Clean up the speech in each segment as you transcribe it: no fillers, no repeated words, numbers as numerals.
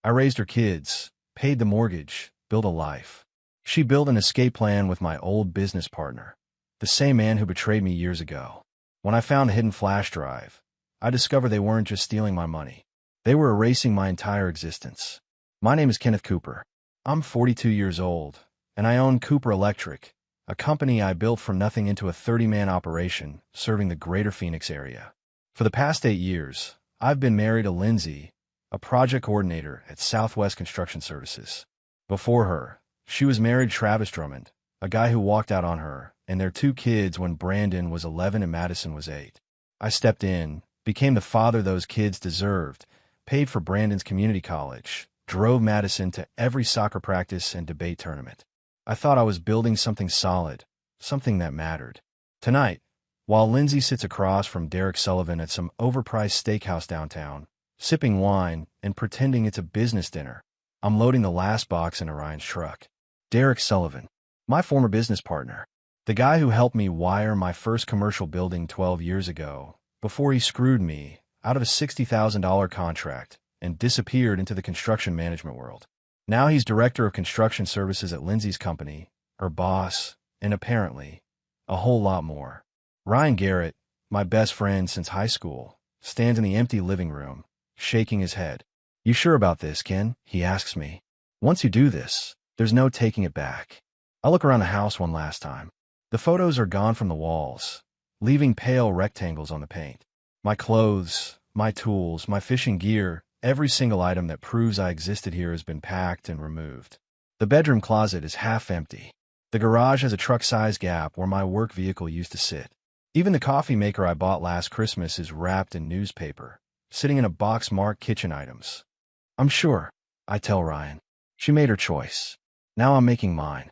I raised her kids, paid the mortgage, built a life. She built an escape plan with my old business partner, the same man who betrayed me years ago. When I found the hidden flash drive, I discovered they weren't just stealing my money. They were erasing my entire existence. My name is Kenneth Cooper. I'm 42 years old, and I own Cooper Electric, a company I built from nothing into a 30-man operation serving the greater Phoenix area. For the past 8 years, I've been married to Lindsay, a project coordinator at Southwest Construction Services. Before her, she was married to Travis Drummond, a guy who walked out on her and their 2 kids when Brandon was 11 and Madison was 8. I stepped in, became the father those kids deserved, paid for Brandon's community college, drove Madison to every soccer practice and debate tournament. I thought I was building something solid, something that mattered. Tonight, while Lindsay sits across from Derek Sullivan at some overpriced steakhouse downtown, sipping wine and pretending it's a business dinner, I'm loading the last box in Orion's truck. Derek Sullivan, my former business partner, the guy who helped me wire my first commercial building 12 years ago, before he screwed me out of a $60,000 contract and disappeared into the construction management world. Now he's director of construction services at Lindsay's company, her boss, and apparently, a whole lot more. Ryan Garrett, my best friend since high school, stands in the empty living room, shaking his head. "You sure about this, Ken?" he asks me. "Once you do this, there's no taking it back." I look around the house one last time. The photos are gone from the walls, leaving pale rectangles on the paint. My clothes, my tools, my fishing gear, every single item that proves I existed here has been packed and removed. The bedroom closet is half empty. The garage has a truck-sized gap where my work vehicle used to sit. Even the coffee maker I bought last Christmas is wrapped in newspaper, sitting in a box marked kitchen items. "I'm sure," I tell Ryan. "She made her choice. Now I'm making mine."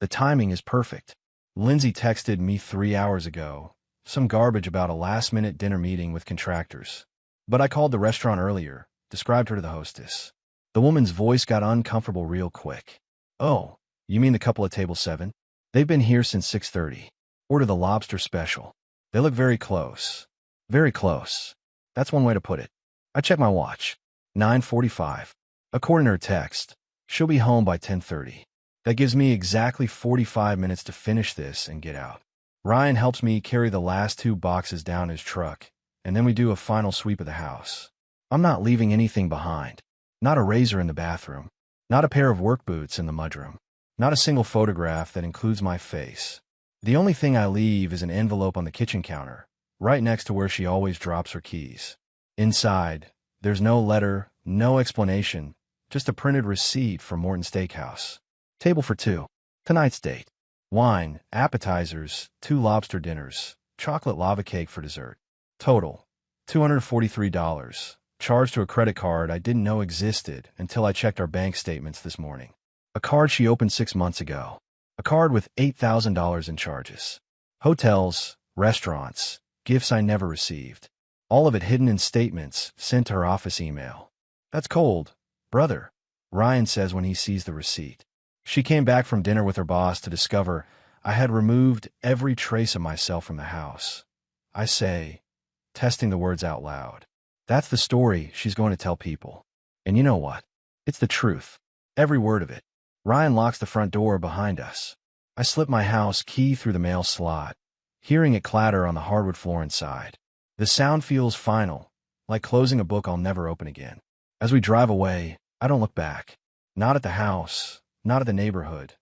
The timing is perfect. Lindsay texted me 3 hours ago, some garbage about a last-minute dinner meeting with contractors. But I called the restaurant earlier, described her to the hostess. The woman's voice got uncomfortable real quick. "Oh, you mean the couple at table 7? They've been here since 6:30. Order the lobster special. They look very close." Very close. That's one way to put it. I check my watch. 9:45. According to her text, she'll be home by 10:30. That gives me exactly 45 minutes to finish this and get out. Ryan helps me carry the last 2 boxes down his truck, and then we do a final sweep of the house. I'm not leaving anything behind. Not a razor in the bathroom. Not a pair of work boots in the mudroom. Not a single photograph that includes my face. The only thing I leave is an envelope on the kitchen counter, right next to where she always drops her keys. Inside, there's no letter, no explanation, just a printed receipt from Morton Steakhouse. Table for 2. Tonight's date. Wine, appetizers, 2 lobster dinners, chocolate lava cake for dessert. Total, $243. Charged to a credit card I didn't know existed until I checked our bank statements this morning. A card she opened 6 months ago. A card with $8,000 in charges. Hotels, restaurants, gifts I never received. All of it hidden in statements sent to her office email. "That's cold, brother," Ryan says when he sees the receipt. She came back from dinner with her boss to discover I had removed every trace of myself from the house. I say, testing the words out loud. That's the story she's going to tell people. And you know what? It's the truth. Every word of it. Ryan locks the front door behind us. I slip my house key through the mail slot, hearing it clatter on the hardwood floor inside. The sound feels final, like closing a book I'll never open again. As we drive away, I don't look back. Not at the house. Not at the neighborhood.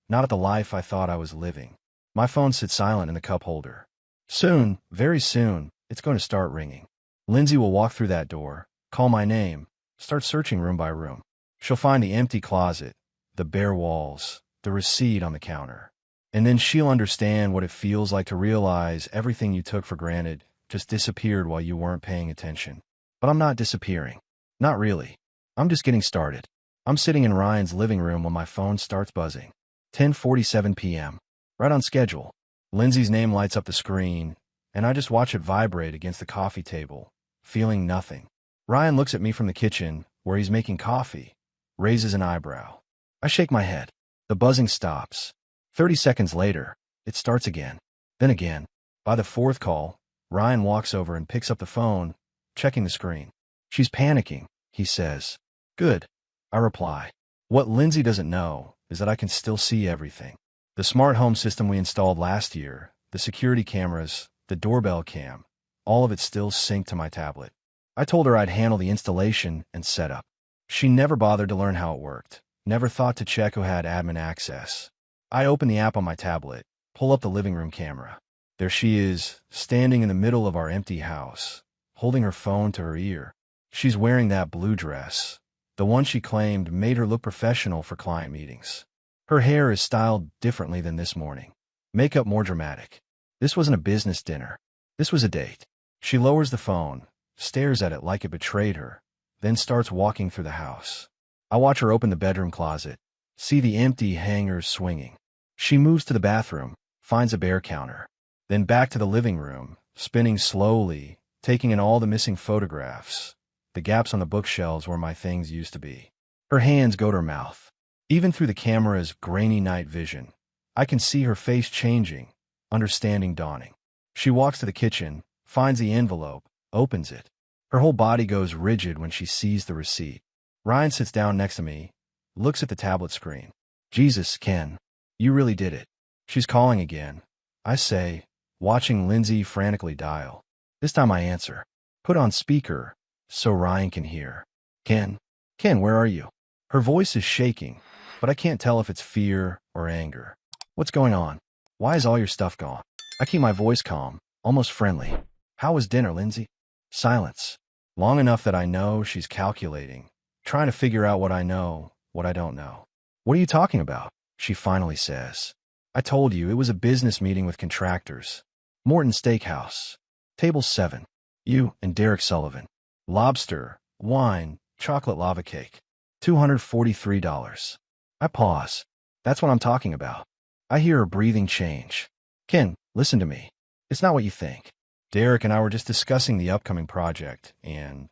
Not at the life I thought I was living. My phone sits silent in the cup holder. Soon, very soon, it's going to start ringing. Lindsay will walk through that door, call my name, start searching room by room. She'll find the empty closet, the bare walls, the receipt on the counter. And then she'll understand what it feels like to realize everything you took for granted just disappeared while you weren't paying attention. But I'm not disappearing. Not really. I'm just getting started. I'm sitting in Ryan's living room when my phone starts buzzing. 10:47 p.m. Right on schedule. Lindsay's name lights up the screen, and I just watch it vibrate against the coffee table, feeling nothing. Ryan looks at me from the kitchen, where he's making coffee, raises an eyebrow. I shake my head. The buzzing stops. 30 seconds later, it starts again. Then again. By the 4th call, Ryan walks over and picks up the phone, checking the screen. "She's panicking," he says. "Good. I reply. What Lindsay doesn't know is that I can still see everything. The smart home system we installed last year, the security cameras, the doorbell cam, all of it still synced to my tablet. I told her I'd handle the installation and setup. She never bothered to learn how it worked, never thought to check who had admin access. I open the app on my tablet, pull up the living room camera. There she is, standing in the middle of our empty house, holding her phone to her ear. She's wearing that blue dress, the one she claimed made her look professional for client meetings. Her hair is styled differently than this morning. Makeup more dramatic. This wasn't a business dinner. This was a date. She lowers the phone, stares at it like it betrayed her, then starts walking through the house. I watch her open the bedroom closet, see the empty hangers swinging. She moves to the bathroom, finds a bear counter, then back to the living room, spinning slowly, taking in all the missing photographs, the gaps on the bookshelves where my things used to be. Her hands go to her mouth. Even through the camera's grainy night vision, I can see her face changing, understanding dawning. She walks to the kitchen, finds the envelope, opens it. Her whole body goes rigid when she sees the receipt. Ryan sits down next to me, looks at the tablet screen. Jesus, Ken, you really did it. She's calling again. I say, watching Lindsay frantically dial. This time I answer. Put on speaker, so Ryan can hear. Ken, where are you? Her voice is shaking, but I can't tell if it's fear or anger. What's going on? Why is all your stuff gone? I keep my voice calm, almost friendly. How was dinner, Lindsay? Silence. Long enough that I know she's calculating, trying to figure out what I know, what I don't know. What are you talking about? She finally says. I told you it was a business meeting with contractors. Morton Steakhouse. Table 7. You and Derek Sullivan. Lobster, wine, chocolate lava cake. $243. I pause. That's what I'm talking about. I hear her breathing change. Ken, listen to me. It's not what you think. Derek and I were just discussing the upcoming project, and...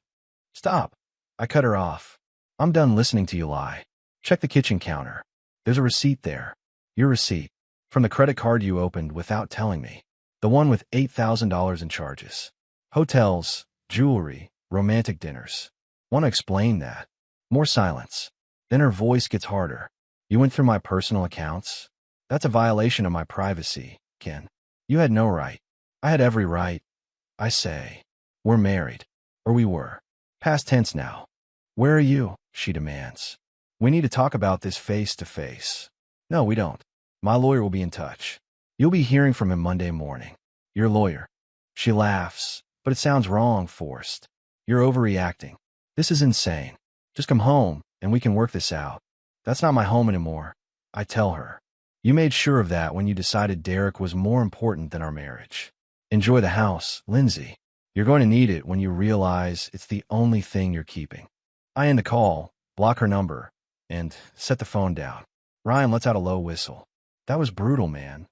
Stop. I cut her off. I'm done listening to you lie. Check the kitchen counter. There's a receipt there. Your receipt. From the credit card you opened without telling me. The one with $8,000 in charges. Hotels, jewelry, romantic dinners. Want to explain that? More silence. Then her voice gets harder. You went through my personal accounts? That's a violation of my privacy, Ken. You had no right. I had every right. I say. We're married. Or we were. Past tense now. Where are you? She demands. We need to talk about this face to face. No, we don't. My lawyer will be in touch. You'll be hearing from him Monday morning. Your lawyer. She laughs, but it sounds wrong, forced. You're overreacting. This is insane. Just come home, and we can work this out. That's not my home anymore. I tell her. You made sure of that when you decided Derek was more important than our marriage. Enjoy the house, Lindsay. You're going to need it when you realize it's the only thing you're keeping. I end the call, block her number, and set the phone down. Ryan lets out a low whistle. That was brutal, man.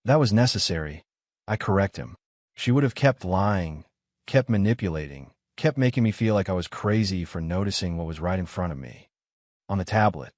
That was necessary. I correct him. She would have kept lying, kept manipulating, kept making me feel like I was crazy for noticing what was right in front of me. On the tablet,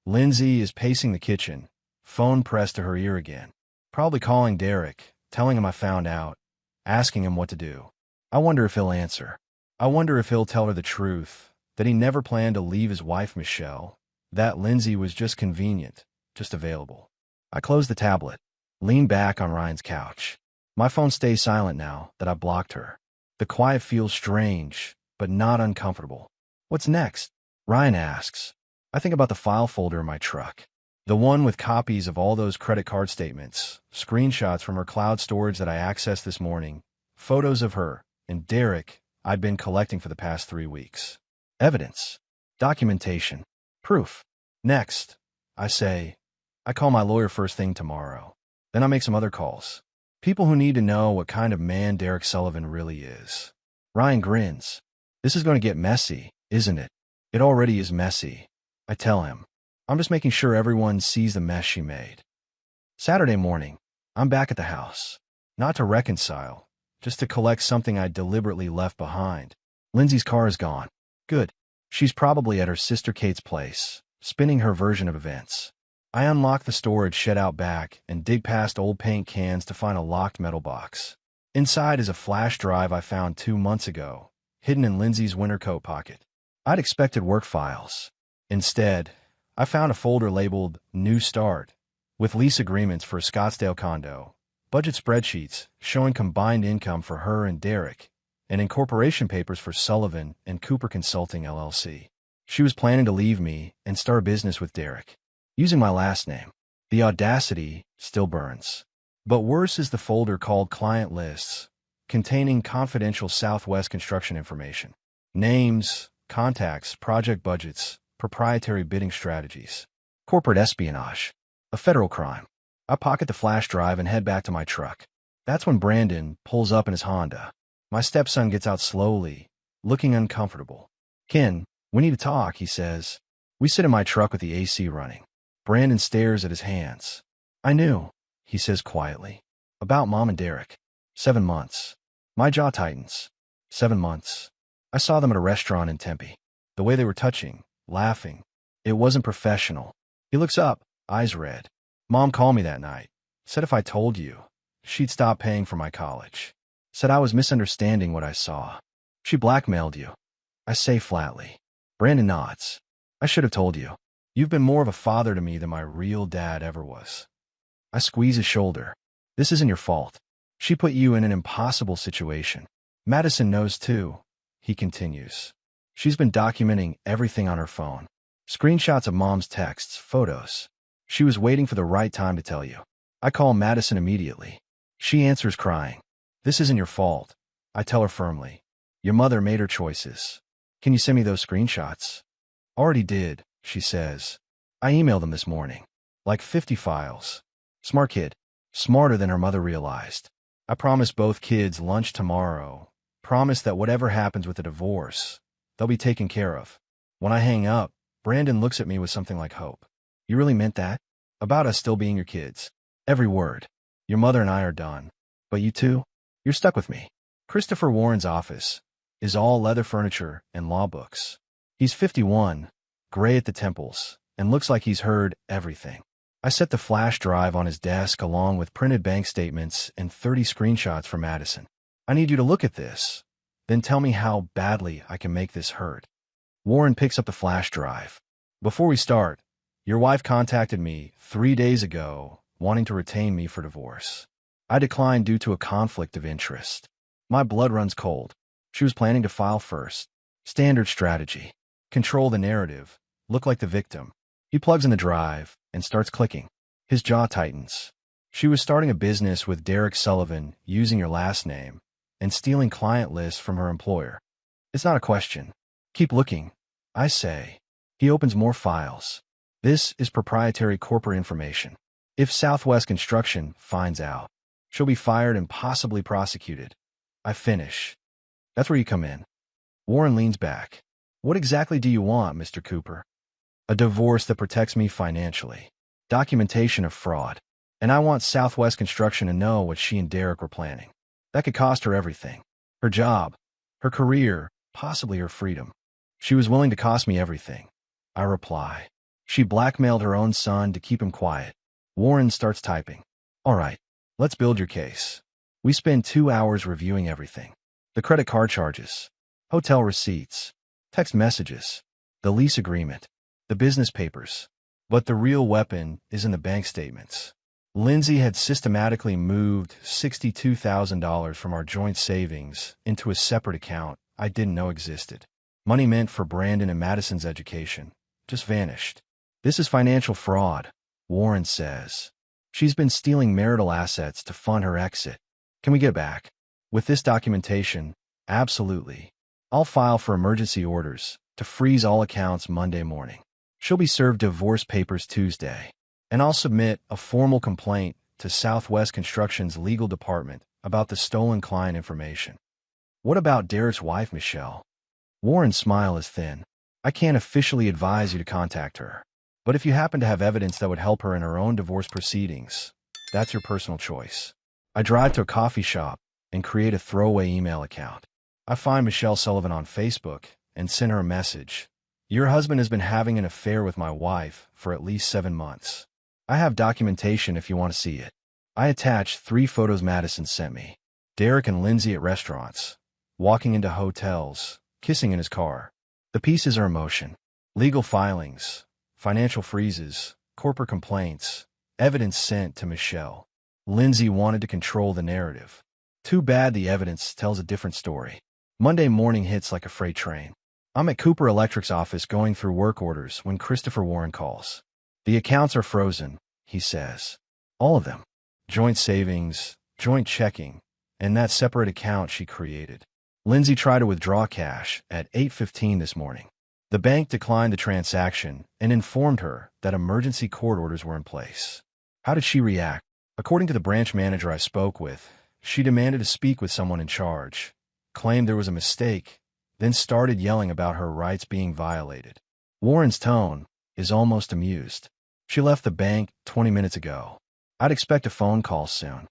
Lindsay is pacing the kitchen, phone pressed to her ear again. Probably calling Derek, telling him I found out, asking him what to do. I wonder if he'll answer. I wonder if he'll tell her the truth, that he never planned to leave his wife, Michelle, that Lindsay was just convenient, just available. I close the tablet, lean back on Ryan's couch. My phone stays silent now that I've blocked her. The quiet feels strange, but not uncomfortable. What's next? Ryan asks. I think about the file folder in my truck. The one with copies of all those credit card statements, screenshots from her cloud storage that I accessed this morning, photos of her and Derek I'd been collecting for the past 3 weeks. Evidence. Documentation. Proof. Next, I say, I call my lawyer first thing tomorrow. Then I make some other calls. People who need to know what kind of man Derek Sullivan really is. Ryan grins. This is going to get messy, isn't it? It already is messy. I tell him. I'm just making sure everyone sees the mess she made. Saturday morning, I'm back at the house. Not to reconcile, just to collect something I deliberately left behind. Lindsay's car is gone. Good. She's probably at her sister Kate's place, spinning her version of events. I unlock the storage shed out back and dig past old paint cans to find a locked metal box. Inside is a flash drive I found 2 months ago, hidden in Lindsay's winter coat pocket. I'd expected work files. Instead, I found a folder labeled New Start, with lease agreements for a Scottsdale condo, budget spreadsheets showing combined income for her and Derek, and incorporation papers for Sullivan and Cooper Consulting LLC. She was planning to leave me and start a business with Derek, using my last name. The audacity still burns. But worse is the folder called Client Lists, containing confidential Southwest construction information. Names, contacts, project budgets, proprietary bidding strategies. Corporate espionage. A federal crime. I pocket the flash drive and head back to my truck. That's when Brandon pulls up in his Honda. My stepson gets out slowly, looking uncomfortable. "Ken, we need to talk," he says. We sit in my truck with the AC running. Brandon stares at his hands. "I knew," he says quietly. "About Mom and Derek. 7 months." My jaw tightens. 7 months. I saw them at a restaurant in Tempe. The way they were touching, laughing. It wasn't professional. He looks up, eyes red. "Mom called me that night. Said if I told you, she'd stop paying for my college. Said I was misunderstanding what I saw. She blackmailed you." I say flatly. Brandon nods. "I should have told you. You've been more of a father to me than my real dad ever was." I squeeze his shoulder. "This isn't your fault. She put you in an impossible situation. Madison knows too," he continues. "She's been documenting everything on her phone. Screenshots of Mom's texts, photos. She was waiting for the right time to tell you." I call Madison immediately. She answers crying. "This isn't your fault," I tell her firmly. "Your mother made her choices. Can you send me those screenshots?" "Already did," she says. "I emailed them this morning. Like 50 files. Smart kid. Smarter than her mother realized. I promised both kids lunch tomorrow. Promised that whatever happens with the divorce, they'll be taken care of." When I hang up, Brandon looks at me with something like hope. "You really meant that? About us still being your kids?" "Every word. Your mother and I are done. But you two? You're stuck with me." Christopher Warren's office is all leather furniture and law books. He's 51, gray at the temples, and looks like he's heard everything. I set the flash drive on his desk along with printed bank statements and 30 screenshots for Madison. "I need you to look at this. Then tell me how badly I can make this hurt." Warren picks up the flash drive. "Before we start, your wife contacted me 3 days ago wanting to retain me for divorce. I declined due to a conflict of interest. My blood runs cold. She was planning to file first. Standard strategy. Control the narrative. Look like the victim." He plugs in the drive and starts clicking. His jaw tightens. "She was starting a business with Derek Sullivan using your last name and stealing client lists from her employer. It's not a question. Keep looking," I say. He opens more files. "This is proprietary corporate information. If Southwest Construction finds out, she'll be fired and possibly prosecuted." I finish. "That's where you come in." Warren leans back. "What exactly do you want, Mr. Cooper?" "A divorce that protects me financially. Documentation of fraud. And I want Southwest Construction to know what she and Derek were planning. That could cost her everything. Her job, her career, possibly her freedom. She was willing to cost me everything." I reply. "She blackmailed her own son to keep him quiet." Warren starts typing. "All right, let's build your case." We spend 2 hours reviewing everything. The credit card charges, hotel receipts, text messages, the lease agreement, the business papers. But the real weapon is in the bank statements. Lindsay had systematically moved $62,000 from our joint savings into a separate account I didn't know existed. Money meant for Brandon and Madison's education just vanished. "This is financial fraud," Warren says. "She's been stealing marital assets to fund her exit. Can we get back?" "With this documentation, absolutely. I'll file for emergency orders to freeze all accounts Monday morning. She'll be served divorce papers Tuesday. And I'll submit a formal complaint to Southwest Construction's legal department about the stolen client information." "What about Derek's wife, Michelle?" Warren's smile is thin. "I can't officially advise you to contact her. But if you happen to have evidence that would help her in her own divorce proceedings, that's your personal choice." I drive to a coffee shop and create a throwaway email account. I find Michelle Sullivan on Facebook and send her a message. "Your husband has been having an affair with my wife for at least 7 months. I have documentation if you want to see it." I attach 3 photos Madison sent me. Derek and Lindsay at restaurants, walking into hotels, kissing in his car. The pieces are emotion. Legal filings, financial freezes, corporate complaints, evidence sent to Michelle. Lindsay wanted to control the narrative. Too bad the evidence tells a different story. Monday morning hits like a freight train. I'm at Cooper Electric's office going through work orders when Christopher Warren calls. The accounts are frozen, he says. All of them. Joint savings, joint checking, and that separate account she created. Lindsay tried to withdraw cash at 8:15 this morning. The bank declined the transaction and informed her that emergency court orders were in place. How did she react? According to the branch manager I spoke with, she demanded to speak with someone in charge, claimed there was a mistake, then started yelling about her rights being violated. Warren's tone is almost amused. She left the bank 20 minutes ago. I'd expect a phone call soon.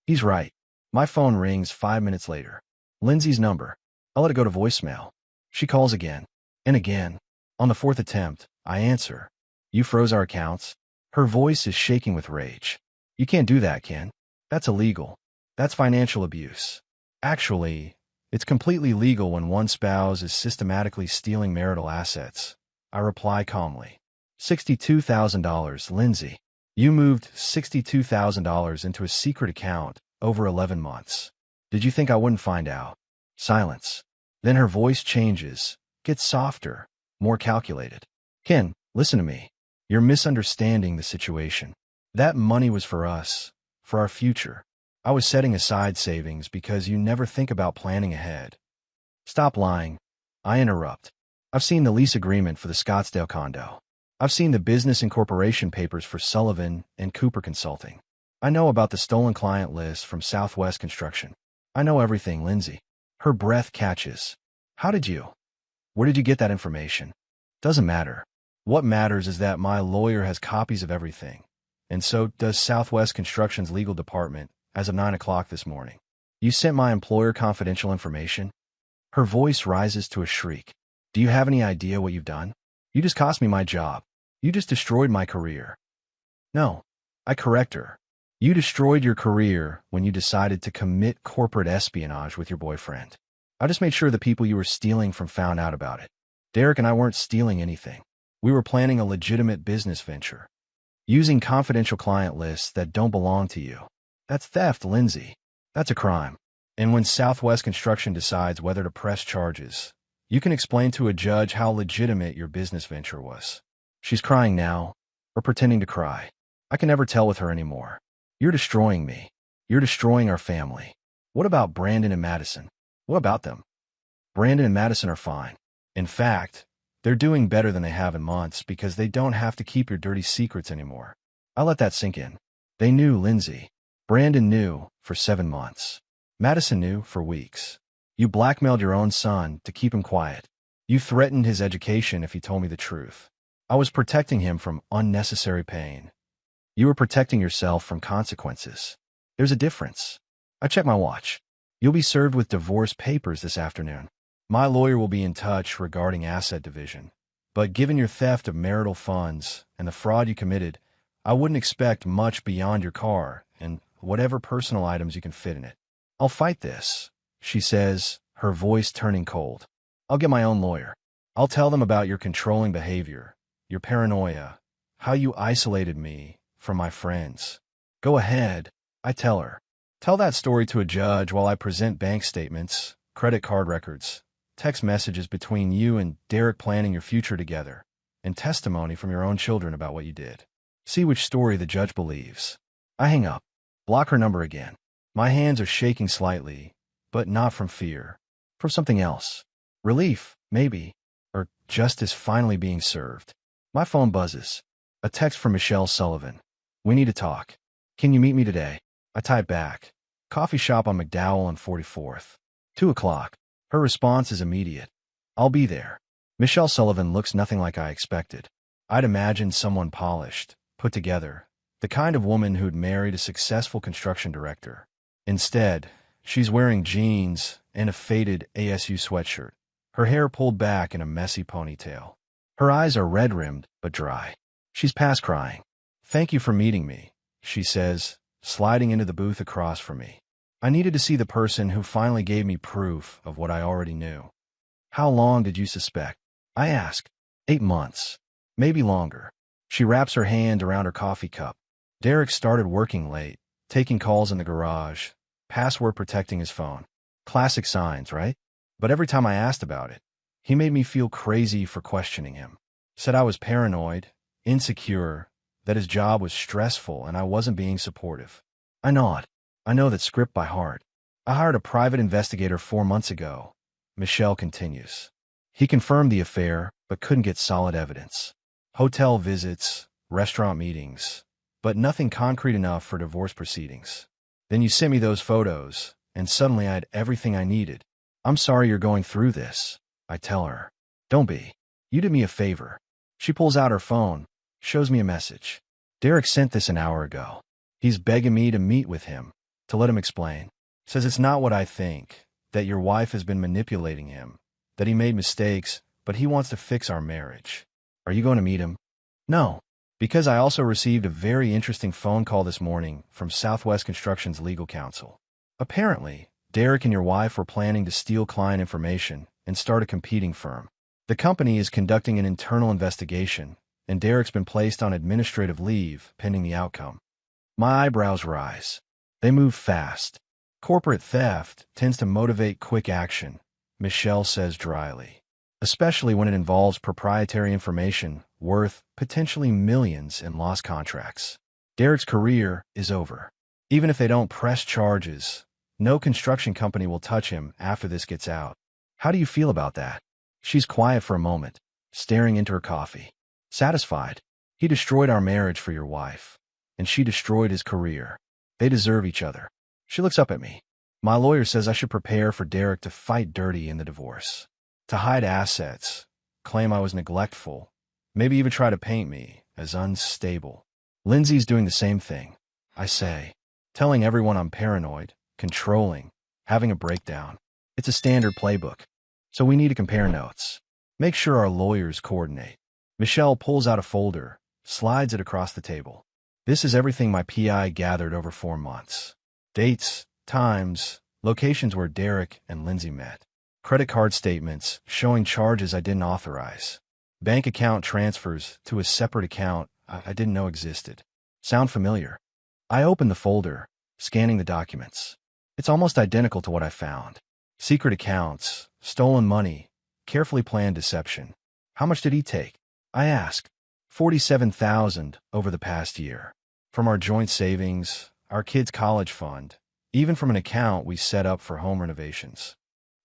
He's right. My phone rings 5 minutes later. Lindsay's number. I let it go to voicemail. She calls again and again. On the fourth attempt, I answer. You froze our accounts? Her voice is shaking with rage. You can't do that, Ken. That's illegal. That's financial abuse. Actually, it's completely legal when one spouse is systematically stealing marital assets. I reply calmly. $62,000, Lindsay. You moved $62,000 into a secret account over 11 months. Did you think I wouldn't find out? Silence. Then her voice changes, gets softer, more calculated. Ken, listen to me. You're misunderstanding the situation. That money was for us, for our future. I was setting aside savings because you never think about planning ahead. Stop lying. I interrupt. I've seen the lease agreement for the Scottsdale condo. I've seen the business incorporation papers for Sullivan and Cooper Consulting. I know about the stolen client list from Southwest Construction. I know everything, Lindsay. Her breath catches. How did you? Where did you get that information? Doesn't matter. What matters is that my lawyer has copies of everything. And so does Southwest Construction's legal department as of 9 o'clock this morning. You sent my employer confidential information? Her voice rises to a shriek. Do you have any idea what you've done? You just cost me my job. You just destroyed my career. No, I correct her. You destroyed your career when you decided to commit corporate espionage with your boyfriend. I just made sure the people you were stealing from found out about it. Derek and I weren't stealing anything. We were planning a legitimate business venture. Using confidential client lists that don't belong to you. That's theft, Lindsay. That's a crime. And when Southwest Construction decides whether to press charges, you can explain to a judge how legitimate your business venture was. She's crying now, or pretending to cry. I can never tell with her anymore. You're destroying me. You're destroying our family. What about Brandon and Madison? What about them? Brandon and Madison are fine. In fact, they're doing better than they have in months because they don't have to keep your dirty secrets anymore. I let that sink in. They knew, Lindsay. Brandon knew for 7 months. Madison knew for weeks. You blackmailed your own son to keep him quiet. You threatened his education if he told me the truth. I was protecting him from unnecessary pain. You were protecting yourself from consequences. There's a difference. I checked my watch. You'll be served with divorce papers this afternoon. My lawyer will be in touch regarding asset division. But given your theft of marital funds and the fraud you committed, I wouldn't expect much beyond your car and whatever personal items you can fit in it. I'll fight this, she says, her voice turning cold. I'll get my own lawyer. I'll tell them about your controlling behavior, your paranoia, how you isolated me from my friends. Go ahead, I tell her. Tell that story to a judge while I present bank statements, credit card records, text messages between you and Derek planning your future together, and testimony from your own children about what you did. See which story the judge believes. I hang up. Block her number again. My hands are shaking slightly, but not from fear. From something else. Relief, maybe, or justice finally being served. My phone buzzes. A text from Michelle Sullivan. We need to talk. Can you meet me today? I type back. Coffee shop on McDowell and 44th. 2 o'clock. Her response is immediate. I'll be there. Michelle Sullivan looks nothing like I expected. I'd imagined someone polished, put together, the kind of woman who'd married a successful construction director. Instead, she's wearing jeans and a faded ASU sweatshirt, her hair pulled back in a messy ponytail. Her eyes are red-rimmed but dry. She's past crying. Thank you for meeting me, she says, sliding into the booth across from me. I needed to see the person who finally gave me proof of what I already knew. How long did you suspect? I asked. 8 months. Maybe longer. She wraps her hand around her coffee cup. Derek started working late, taking calls in the garage, password protecting his phone. Classic signs, right? But every time I asked about it, he made me feel crazy for questioning him. Said I was paranoid, insecure, that his job was stressful and I wasn't being supportive. I nod. I know that script by heart. I hired a private investigator 4 months ago. Michelle continues. He confirmed the affair, but couldn't get solid evidence. Hotel visits, restaurant meetings, but nothing concrete enough for divorce proceedings. Then you sent me those photos, and suddenly I had everything I needed. I'm sorry you're going through this, I tell her. Don't be. You did me a favor. She pulls out her phone, shows me a message. Derek sent this an hour ago. He's begging me to meet with him, to let him explain. Says it's not what I think, that your wife has been manipulating him, that he made mistakes, but he wants to fix our marriage. Are you going to meet him? No, because I also received a very interesting phone call this morning from Southwest Construction's legal counsel. Apparently, Derek and your wife were planning to steal client information and start a competing firm. The company is conducting an internal investigation, and Derek's been placed on administrative leave pending the outcome. My eyebrows rise. They move fast. Corporate theft tends to motivate quick action, Michelle says dryly, especially when it involves proprietary information worth potentially millions in lost contracts. Derek's career is over. Even if they don't press charges, no construction company will touch him after this gets out. How do you feel about that? She's quiet for a moment, staring into her coffee. Satisfied. He destroyed our marriage for your wife, and she destroyed his career. They deserve each other. She looks up at me. My lawyer says I should prepare for Derek to fight dirty in the divorce, to hide assets, claim I was neglectful, maybe even try to paint me as unstable. Lindsay's doing the same thing, I say, telling everyone I'm paranoid, controlling, having a breakdown. It's a standard playbook, so we need to compare notes. Make sure our lawyers coordinate. Michelle pulls out a folder, slides it across the table. This is everything my PI gathered over 4 months. Dates, times, locations where Derek and Lindsay met. Credit card statements showing charges I didn't authorize. Bank account transfers to a separate account I didn't know existed. Sound familiar? I open the folder, scanning the documents. It's almost identical to what I found. Secret accounts, stolen money, carefully planned deception. How much did he take? I ask. $47,000 over the past year. From our joint savings, our kids' college fund, even from an account we set up for home renovations.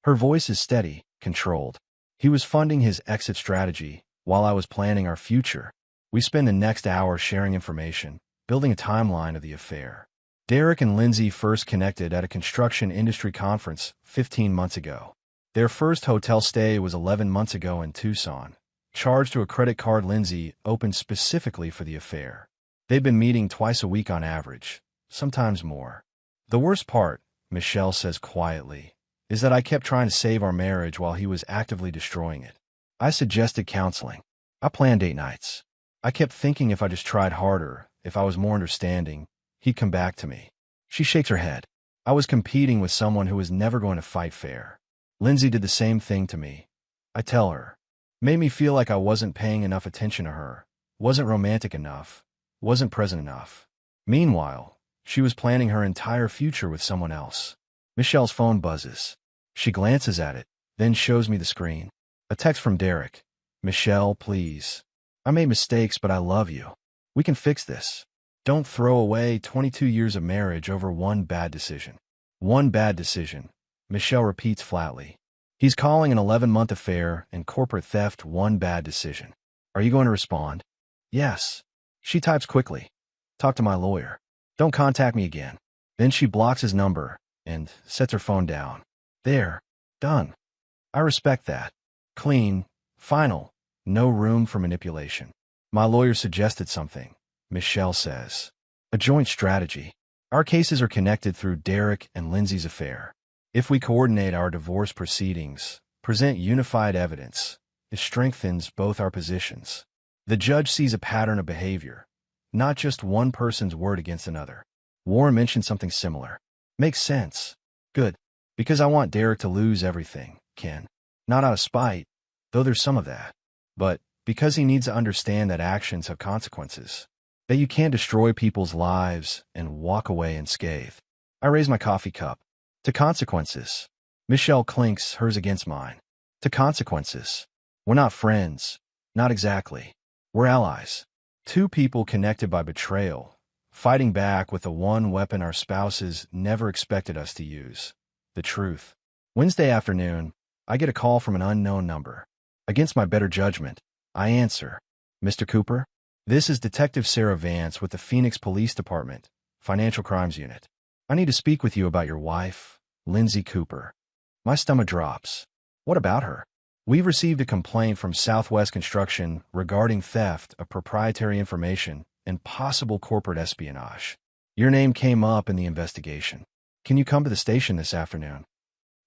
Her voice is steady, controlled. He was funding his exit strategy while I was planning our future. We spend the next hour sharing information, building a timeline of the affair. Derek and Lindsay first connected at a construction industry conference 15 months ago. Their first hotel stay was 11 months ago in Tucson, charged to a credit card Lindsay opened specifically for the affair. They've been meeting twice a week on average, sometimes more. The worst part, Michelle says quietly, is that I kept trying to save our marriage while he was actively destroying it. I suggested counseling. I planned 8 nights. I kept thinking if I just tried harder, if I was more understanding, he'd come back to me. She shakes her head. I was competing with someone who was never going to fight fair. Lindsay did the same thing to me. I tell her. Made me feel like I wasn't paying enough attention to her, wasn't romantic enough, wasn't present enough. Meanwhile, she was planning her entire future with someone else. Michelle's phone buzzes. She glances at it, then shows me the screen. A text from Derek. Michelle, please. I made mistakes, but I love you. We can fix this. Don't throw away 22 years of marriage over one bad decision. One bad decision, Michelle repeats flatly. He's calling an 11-month affair and corporate theft one bad decision. Are you going to respond? Yes. She types quickly. Talk to my lawyer. Don't contact me again. Then she blocks his number and sets her phone down. There. Done. I respect that. Clean. Final. No room for manipulation. My lawyer suggested something, Michelle says. A joint strategy. Our cases are connected through Derek and Lindsay's affair. If we coordinate our divorce proceedings, present unified evidence, it strengthens both our positions. The judge sees a pattern of behavior, not just one person's word against another. Warren mentioned something similar. Makes sense. Good. Because I want Derek to lose everything, Ken. Not out of spite, though there's some of that. But Because he needs to understand that actions have consequences. That you can't destroy people's lives and walk away unscathed. I raise my coffee cup. To consequences. Michelle clinks hers against mine. To consequences. We're not friends. Not exactly. We're allies. Two people connected by betrayal, fighting back with the one weapon our spouses never expected us to use. The truth. Wednesday afternoon, I get a call from an unknown number. Against my better judgment, I answer. Mr. Cooper? This is Detective Sarah Vance with the Phoenix Police Department, Financial Crimes Unit. I need to speak with you about your wife, Lindsay Cooper. My stomach drops. What about her? We've received a complaint from Southwest Construction regarding theft of proprietary information and possible corporate espionage. Your name came up in the investigation. Can you come to the station this afternoon?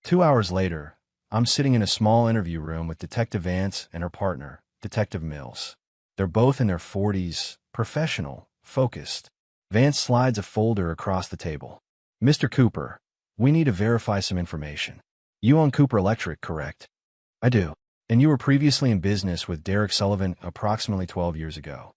2 hours later, I'm sitting in a small interview room with Detective Vance and her partner, Detective Mills. They're both in their 40s, professional, focused. Vance slides a folder across the table. Mr. Cooper, we need to verify some information. You own Cooper Electric, correct? I do. And you were previously in business with Derek Sullivan approximately 12 years ago.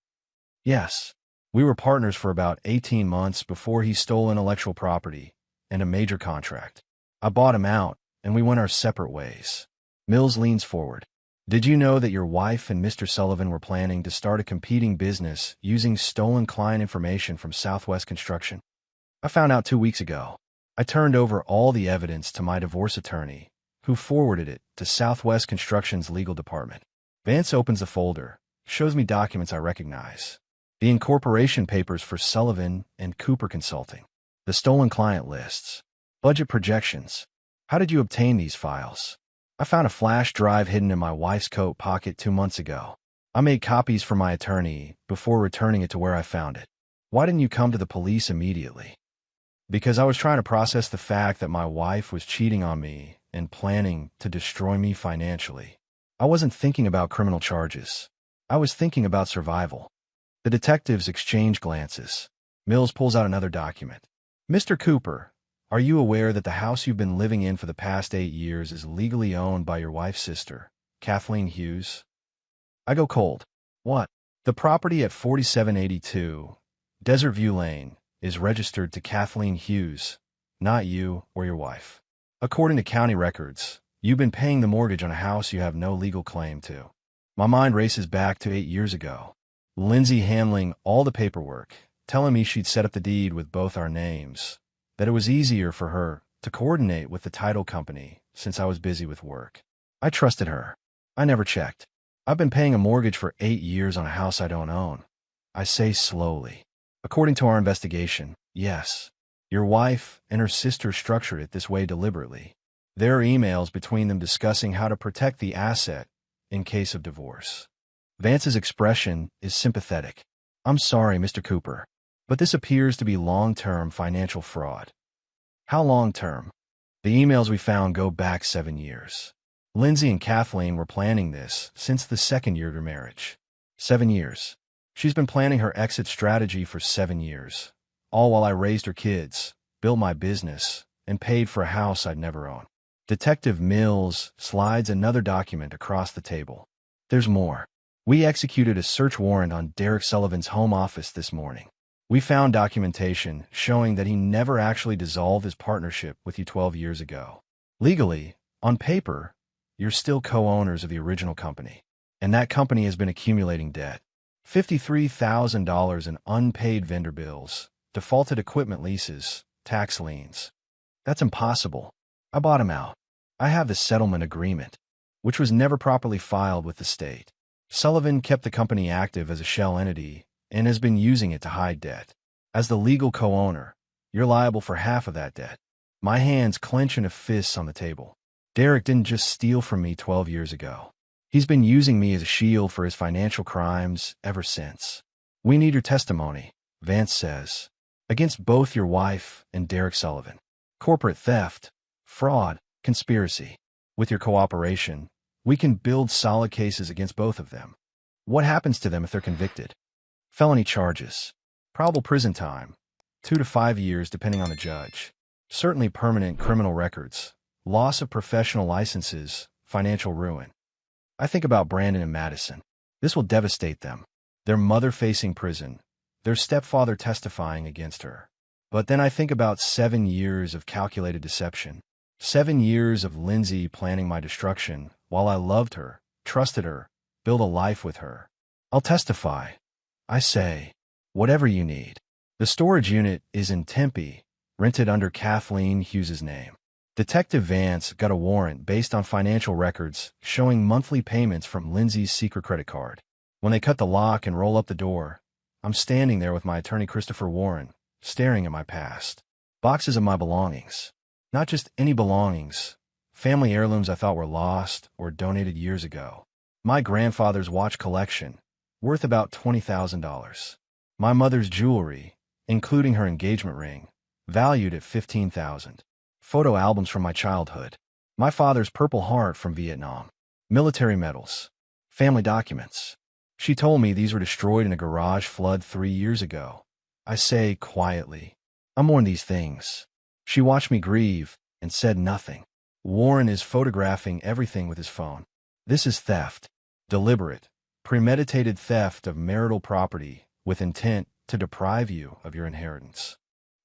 Yes. We were partners for about 18 months before he stole intellectual property and a major contract. I bought him out, and we went our separate ways. Mills leans forward. Did you know that your wife and Mr. Sullivan were planning to start a competing business using stolen client information from Southwest Construction? I found out 2 weeks ago. I turned over all the evidence to my divorce attorney, who forwarded it to Southwest Construction's legal department. Vance opens the folder, shows me documents I recognize. The incorporation papers for Sullivan and Cooper Consulting. The stolen client lists. Budget projections. How did you obtain these files? I found a flash drive hidden in my wife's coat pocket 2 months ago. I made copies for my attorney before returning it to where I found it. Why didn't you come to the police immediately? Because I was trying to process the fact that my wife was cheating on me and planning to destroy me financially. I wasn't thinking about criminal charges. I was thinking about survival. The detectives exchange glances. Mills pulls out another document. Mr. Cooper, are you aware that the house you've been living in for the past 8 years is legally owned by your wife's sister, Kathleen Hughes? I go cold. What? The property at 4782 Desert View Lane is registered to Kathleen Hughes, not you or your wife. According to county records, you've been paying the mortgage on a house you have no legal claim to. My mind races back to 8 years ago. Lindsay handling all the paperwork, telling me she'd set up the deed with both our names, that it was easier for her to coordinate with the title company since I was busy with work. I trusted her. I never checked. I've been paying a mortgage for 8 years on a house I don't own. I say slowly. According to our investigation, yes. Your wife and her sister structured it this way deliberately. There are emails between them discussing how to protect the asset in case of divorce. Vance's expression is sympathetic. I'm sorry, Mr. Cooper, but this appears to be long-term financial fraud. How long-term? The emails we found go back 7 years. Lindsay and Kathleen were planning this since the second year of their marriage. 7 years. She's been planning her exit strategy for 7 years, all while I raised her kids, built my business, and paid for a house I'd never owned. Detective Mills slides another document across the table. There's more. We executed a search warrant on Derek Sullivan's home office this morning. We found documentation showing that he never actually dissolved his partnership with you 12 years ago. Legally, on paper, you're still co-owners of the original company, and that company has been accumulating debt. $53,000 in unpaid vendor bills, defaulted equipment leases, tax liens. That's impossible. I bought him out. I have the settlement agreement, which was never properly filed with the state. Sullivan kept the company active as a shell entity and has been using it to hide debt. As the legal co-owner, you're liable for half of that debt. My hands clench into fists on the table. Derek didn't just steal from me 12 years ago. He's been using me as a shield for his financial crimes ever since. We need your testimony, Vance says, against both your wife and Derek Sullivan. Corporate theft, fraud, conspiracy. With your cooperation, we can build solid cases against both of them. What happens to them if they're convicted? Felony charges. Probable prison time. 2 to 5 years depending on the judge. Certainly permanent criminal records. Loss of professional licenses. Financial ruin. I think about Brandon and Madison. This will devastate them. Their mother facing prison, their stepfather testifying against her. But then I think about 7 years of calculated deception. 7 years of Lindsay planning my destruction while I loved her, trusted her, built a life with her. I'll testify. I say, whatever you need. The storage unit is in Tempe, rented under Kathleen Hughes's name. Detective Vance got a warrant based on financial records showing monthly payments from Lindsay's secret credit card. When they cut the lock and roll up the door, I'm standing there with my attorney Christopher Warren, staring at my past. Boxes of my belongings. Not just any belongings. Family heirlooms I thought were lost or donated years ago. My grandfather's watch collection, worth about $20,000. My mother's jewelry, including her engagement ring, valued at $15,000. Photo albums from my childhood. My father's Purple Heart from Vietnam. Military medals. Family documents. She told me these were destroyed in a garage flood 3 years ago. I say quietly, I mourn these things. She watched me grieve and said nothing. Warren is photographing everything with his phone. This is theft. Deliberate, premeditated theft of marital property with intent to deprive you of your inheritance.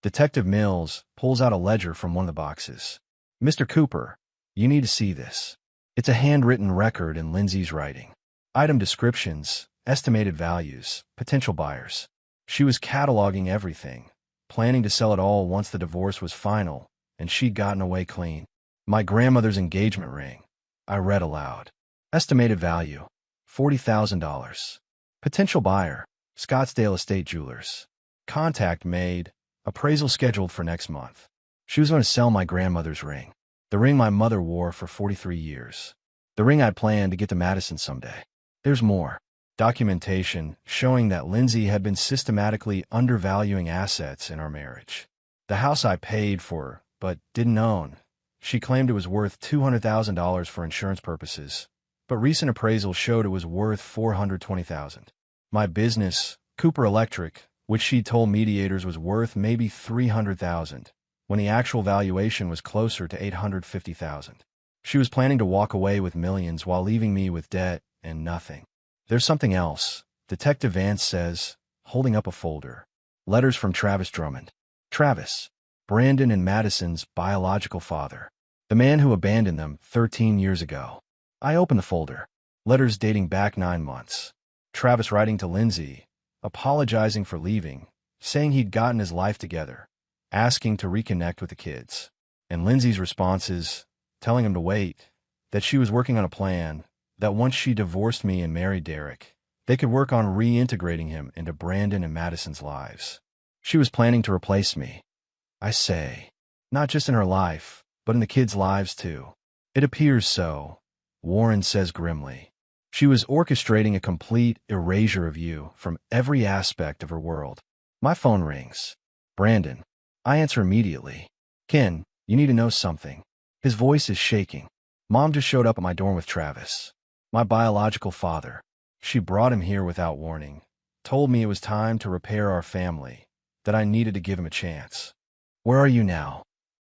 Detective Mills pulls out a ledger from one of the boxes. Mr. Cooper, you need to see this. It's a handwritten record in Lindsay's writing. Item descriptions, estimated values, potential buyers. She was cataloging everything, planning to sell it all once the divorce was final, and she'd gotten away clean. My grandmother's engagement ring. I read aloud. Estimated value, $40,000. Potential buyer, Scottsdale Estate Jewelers. Contact made. Appraisal scheduled for next month. She was going to sell my grandmother's ring. The ring my mother wore for 43 years. The ring I'd planned to get to Madison someday. There's more. Documentation showing that Lindsay had been systematically undervaluing assets in our marriage. The house I paid for, but didn't own. She claimed it was worth $200,000 for insurance purposes, but recent appraisal showed it was worth $420,000. My business, Cooper Electric, which she told mediators was worth maybe $300,000, when the actual valuation was closer to $850,000. She was planning to walk away with millions while leaving me with debt and nothing. There's something else, Detective Vance says, holding up a folder. Letters from Travis Drummond. Travis, Brandon and Madison's biological father. The man who abandoned them 13 years ago. I open the folder. Letters dating back 9 months. Travis writing to Lindsay, apologizing for leaving, saying he'd gotten his life together, asking to reconnect with the kids. And Lindsay's responses, telling him to wait, that she was working on a plan, that once she divorced me and married Derek, they could work on reintegrating him into Brandon and Madison's lives. She was planning to replace me. I say, not just in her life, but in the kids' lives too. It appears so, Warren says grimly. She was orchestrating a complete erasure of you from every aspect of her world. My phone rings. Brandon. I answer immediately. Ken, you need to know something. His voice is shaking. Mom just showed up at my dorm with Travis. My biological father. She brought him here without warning. Told me it was time to repair our family. That I needed to give him a chance. Where are you now?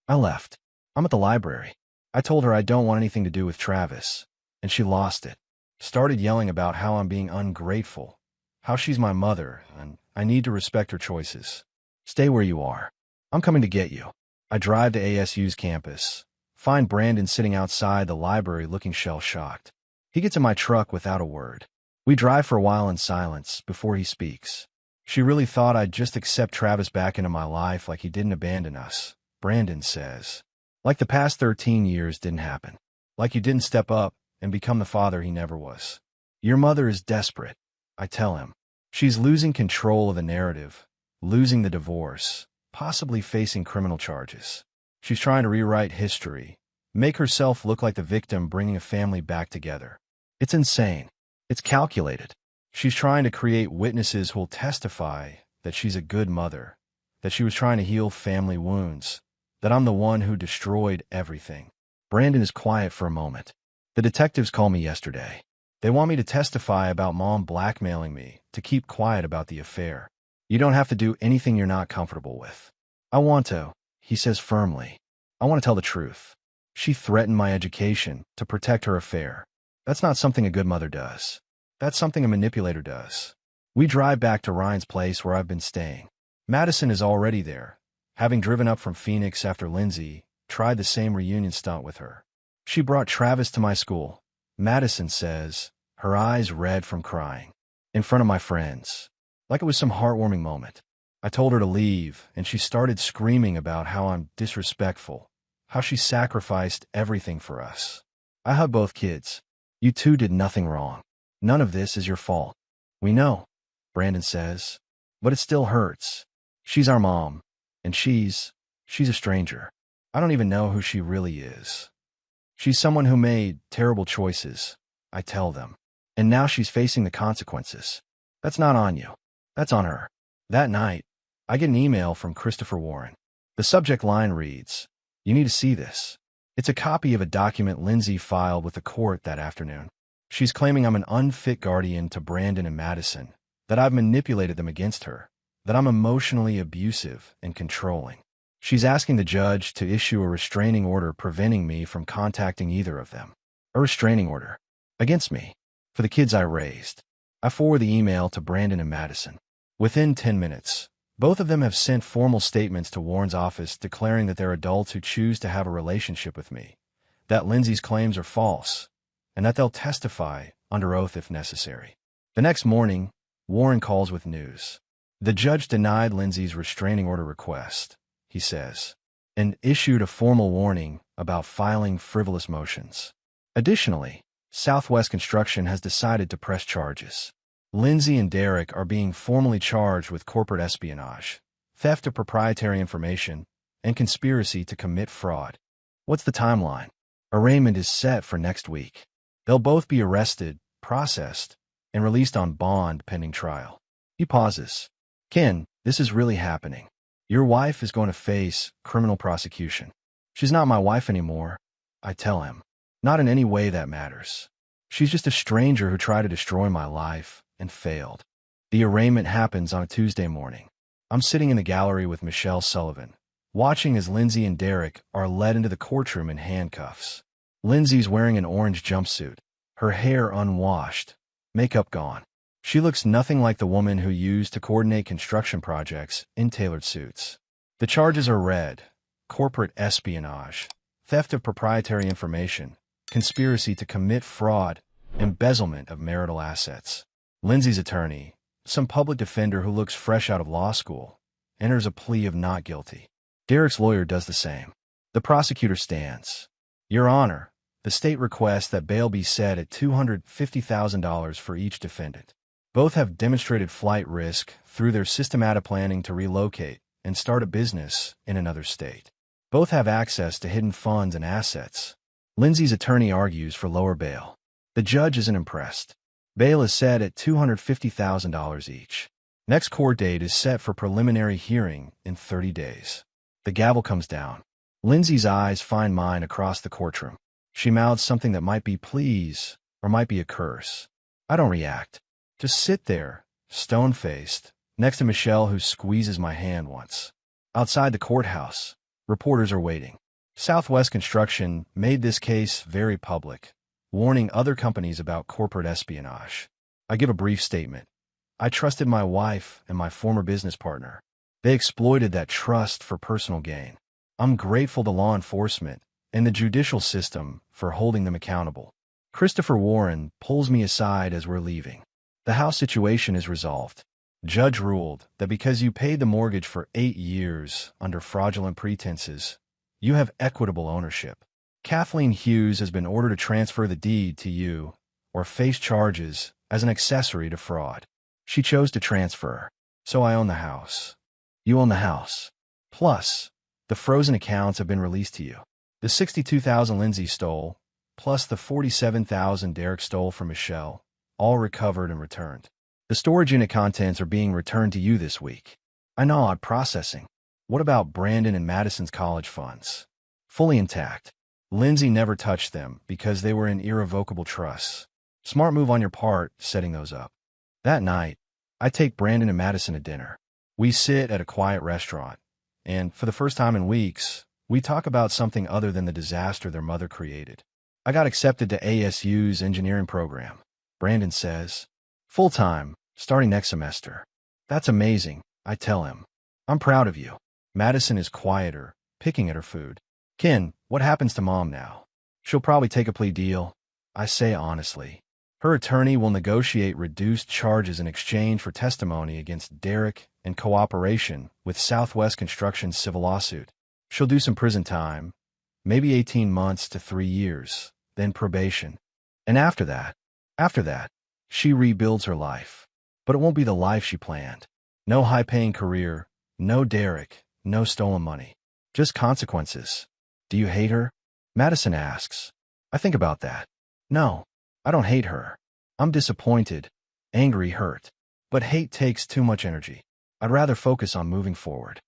I left. I'm at the library. I told her I don't want anything to do with Travis. And she lost it. Started yelling about how I'm being ungrateful, how she's my mother, and I need to respect her choices. Stay where you are. I'm coming to get you. I drive to ASU's campus, find Brandon sitting outside the library looking shell-shocked. He gets in my truck without a word. We drive for a while in silence before he speaks. She really thought I'd just accept Travis back into my life like he didn't abandon us, Brandon says. Like the past 13 years didn't happen. Like you didn't step up and become the father he never was. Your mother is desperate, I tell him. She's losing control of the narrative, losing the divorce, possibly facing criminal charges. She's trying to rewrite history, make herself look like the victim bringing a family back together. It's insane. It's calculated. She's trying to create witnesses who'll testify that she's a good mother, that she was trying to heal family wounds, that I'm the one who destroyed everything. Brandon is quiet for a moment. The detectives called me yesterday. They want me to testify about Mom blackmailing me to keep quiet about the affair. You don't have to do anything you're not comfortable with. I want to, he says firmly. I want to tell the truth. She threatened my education to protect her affair. That's not something a good mother does. That's something a manipulator does. We drive back to Ryan's place where I've been staying. Madison is already there, having driven up from Phoenix after Lindsay tried the same reunion stunt with her. She brought Travis to my school, Madison says, her eyes red from crying, in front of my friends, like it was some heartwarming moment. I told her to leave, and she started screaming about how I'm disrespectful, how she sacrificed everything for us. I hugged both kids. You two did nothing wrong. None of this is your fault. We know, Brandon says, but it still hurts. She's our mom, and she's a stranger. I don't even know who she really is. She's someone who made terrible choices, I tell them, and now she's facing the consequences. That's not on you. That's on her. That night, I get an email from Christopher Warren. The subject line reads, "You need to see this." It's a copy of a document Lindsay filed with the court that afternoon. She's claiming I'm an unfit guardian to Brandon and Madison, that I've manipulated them against her, that I'm emotionally abusive and controlling. She's asking the judge to issue a restraining order preventing me from contacting either of them. A restraining order. Against me. For the kids I raised. I forward the email to Brandon and Madison. Within 10 minutes, both of them have sent formal statements to Warren's office declaring that they're adults who choose to have a relationship with me, that Lindsay's claims are false, and that they'll testify under oath if necessary. The next morning, Warren calls with news. The judge denied Lindsay's restraining order request, he says, and issued a formal warning about filing frivolous motions. Additionally, Southwest Construction has decided to press charges. Lindsay and Derek are being formally charged with corporate espionage, theft of proprietary information, and conspiracy to commit fraud. What's the timeline? Arraignment is set for next week. They'll both be arrested, processed, and released on bond pending trial. He pauses. Ken, this is really happening. Your wife is going to face criminal prosecution. She's not my wife anymore, I tell him. Not in any way that matters. She's just a stranger who tried to destroy my life and failed. The arraignment happens on a Tuesday morning. I'm sitting in the gallery with Michelle Sullivan, watching as Lindsay and Derek are led into the courtroom in handcuffs. Lindsay's wearing an orange jumpsuit, her hair unwashed, makeup gone. She looks nothing like the woman who used to coordinate construction projects in tailored suits. The charges are read: corporate espionage, theft of proprietary information, conspiracy to commit fraud, embezzlement of marital assets. Lindsay's attorney, some public defender who looks fresh out of law school, enters a plea of not guilty. Derek's lawyer does the same. The prosecutor stands. Your Honor, the state requests that bail be set at $250,000 for each defendant. Both have demonstrated flight risk through their systematic planning to relocate and start a business in another state. Both have access to hidden funds and assets. Lindsay's attorney argues for lower bail. The judge isn't impressed. Bail is set at $250,000 each. Next court date is set for preliminary hearing in 30 days. The gavel comes down. Lindsay's eyes find mine across the courtroom. She mouths something that might be please or might be a curse. I don't react. Just sit there, stone-faced, next to Michelle, who squeezes my hand once. Outside the courthouse, reporters are waiting. Southwest Construction made this case very public, warning other companies about corporate espionage. I give a brief statement. I trusted my wife and my former business partner. They exploited that trust for personal gain. I'm grateful to law enforcement and the judicial system for holding them accountable. Christopher Warren pulls me aside as we're leaving. The house situation is resolved. Judge ruled that because you paid the mortgage for 8 years under fraudulent pretenses, you have equitable ownership. Kathleen Hughes has been ordered to transfer the deed to you or face charges as an accessory to fraud. She chose to transfer, so I own the house. You own the house. Plus, the frozen accounts have been released to you. The $62,000 Lindsay stole, plus the $47,000 Derek stole from Michelle, all recovered and returned. The storage unit contents are being returned to you this week. I know, odd processing. What about Brandon and Madison's college funds? Fully intact. Lindsay never touched them because they were in irrevocable trusts. Smart move on your part, setting those up. That night, I take Brandon and Madison to dinner. We sit at a quiet restaurant, and for the first time in weeks, we talk about something other than the disaster their mother created. I got accepted to ASU's engineering program, Brandon says. Full-time, starting next semester. That's amazing, I tell him. I'm proud of you. Madison is quieter, picking at her food. Ken, what happens to Mom now? She'll probably take a plea deal, I say honestly. Her attorney will negotiate reduced charges in exchange for testimony against Derek and cooperation with Southwest Construction's civil lawsuit. She'll do some prison time, maybe 18 months to 3 years, then probation. And after that, she rebuilds her life. But it won't be the life she planned. No high-paying career, no Derek, no stolen money. Just consequences. Do you hate her? Madison asks. I think about that. No, I don't hate her. I'm disappointed, angry, hurt. But hate takes too much energy. I'd rather focus on moving forward.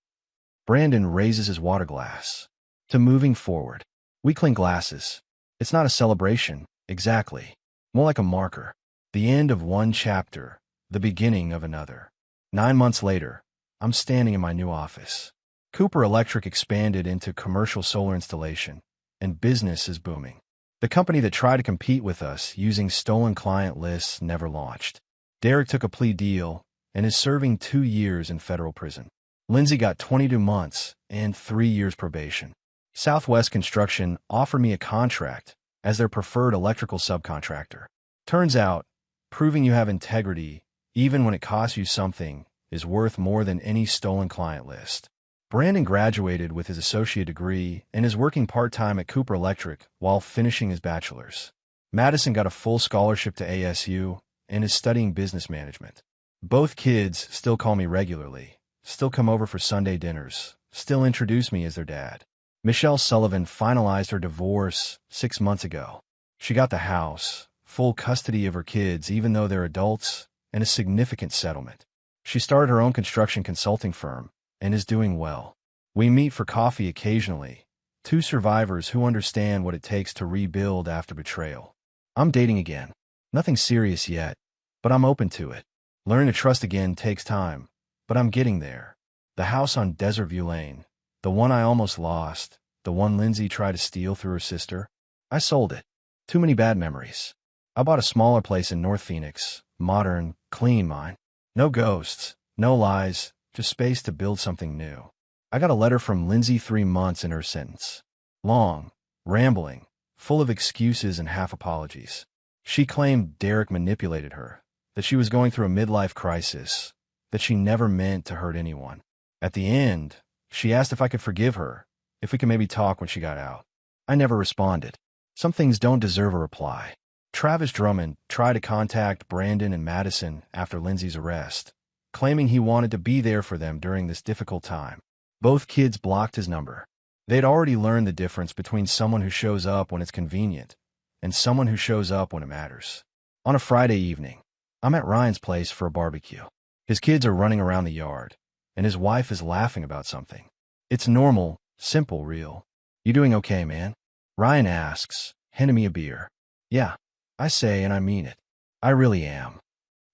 Brandon raises his water glass. To moving forward. We clink glasses. It's not a celebration, exactly. More like a marker. The end of one chapter, the beginning of another. 9 months later, I'm standing in my new office. Cooper Electric expanded into commercial solar installation, and business is booming. The company that tried to compete with us using stolen client lists never launched. Derek took a plea deal and is serving 2 years in federal prison. Lindsay got 22 months and 3 years probation. Southwest Construction offered me a contract as their preferred electrical subcontractor. Turns out, proving you have integrity, even when it costs you something, is worth more than any stolen client list. Brandon graduated with his associate degree and is working part-time at Cooper Electric while finishing his bachelor's. Madison got a full scholarship to ASU and is studying business management. Both kids still call me regularly, still come over for Sunday dinners, still introduce me as their dad. Michelle Sullivan finalized her divorce 6 months ago. She got the house, full custody of her kids even though they're adults, and a significant settlement. She started her own construction consulting firm and is doing well. We meet for coffee occasionally, 2 survivors who understand what it takes to rebuild after betrayal. I'm dating again. Nothing serious yet, but I'm open to it. Learning to trust again takes time, but I'm getting there. The house on Desert View Lane, the one I almost lost, the one Lindsay tried to steal through her sister, I sold it. Too many bad memories. I bought a smaller place in North Phoenix, modern, clean mine. No ghosts, no lies, just space to build something new. I got a letter from Lindsay 3 months in her sentence. Long, rambling, full of excuses and half apologies. She claimed Derek manipulated her, that she was going through a midlife crisis, that she never meant to hurt anyone. At the end, she asked if I could forgive her, if we could maybe talk when she got out. I never responded. Some things don't deserve a reply. Travis Drummond tried to contact Brandon and Madison after Lindsay's arrest, claiming he wanted to be there for them during this difficult time. Both kids blocked his number. They'd already learned the difference between someone who shows up when it's convenient and someone who shows up when it matters. On a Friday evening, I'm at Ryan's place for a barbecue. His kids are running around the yard, and his wife is laughing about something. It's normal, simple, real. You doing okay, man? Ryan asks, handing me a beer. Yeah, I say, and I mean it. I really am.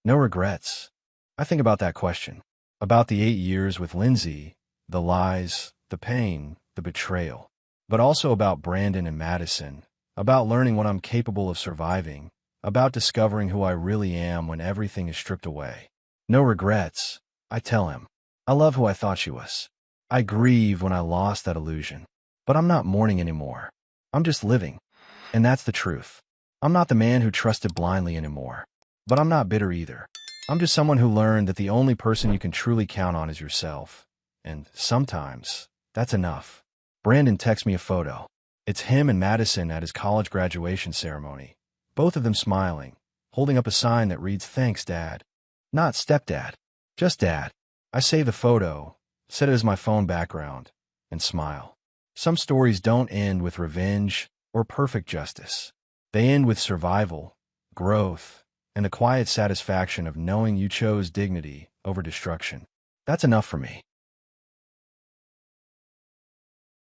No regrets. I think about that question. About the 8 years with Lindsay, the lies, the pain, the betrayal. But also about Brandon and Madison, about learning what I'm capable of surviving, about discovering who I really am when everything is stripped away. No regrets, I tell him. I love who I thought she was. I grieve when I lost that illusion. But I'm not mourning anymore. I'm just living. And that's the truth. I'm not the man who trusted blindly anymore. But I'm not bitter either. I'm just someone who learned that the only person you can truly count on is yourself. And sometimes, that's enough. Brandon texts me a photo. It's him and Madison at his college graduation ceremony. Both of them smiling, holding up a sign that reads, "Thanks, Dad." Not stepdad, just Dad. I save the photo, set it as my phone background, and smile. Some stories don't end with revenge or perfect justice. They end with survival, growth, and the quiet satisfaction of knowing you chose dignity over destruction. That's enough for me.